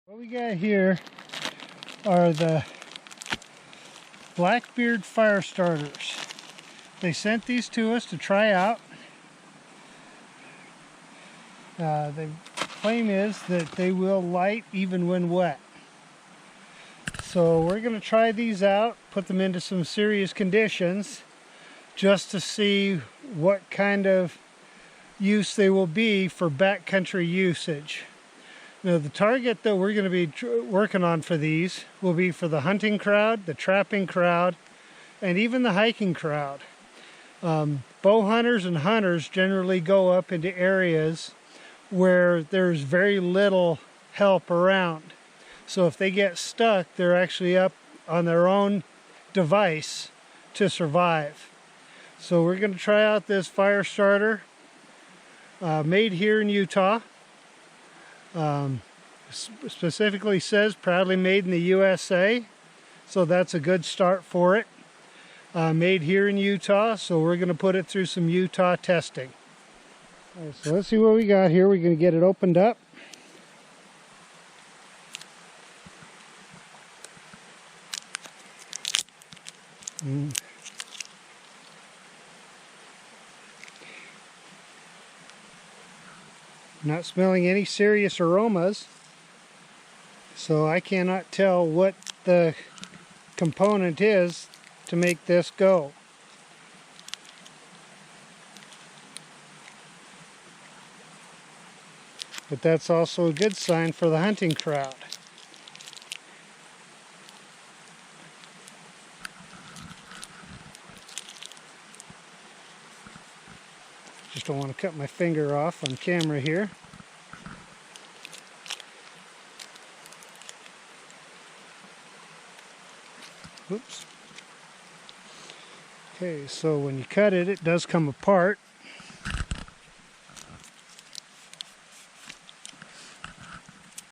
What we got here are the Blackbeard fire starters. They sent these to us to try out. The claim is that they will light even when wet. So we're going to try these out, put them into some serious conditions just to see what kind of use they will be for backcountry usage. Now the target that we're going to be working on for these will be for the hunting crowd, the trapping crowd, and even the hiking crowd. Bow hunters and hunters generally go up into areas where there's very little help around. So if they get stuck, they're actually up on their own device to survive. So we're going to try out this fire starter made here in Utah. Specifically says proudly made in the USA, so that's a good start for it. Made here in Utah, so we're going to put it through some Utah testing. All right, so let's see what we got here. We're going to get it opened up. Not smelling any serious aromas, so I cannot tell what the component is to make this go. But that's also a good sign for the hunting crowd. Just don't want to cut my finger off on camera here. Oops. Okay, so when you cut it, it does come apart.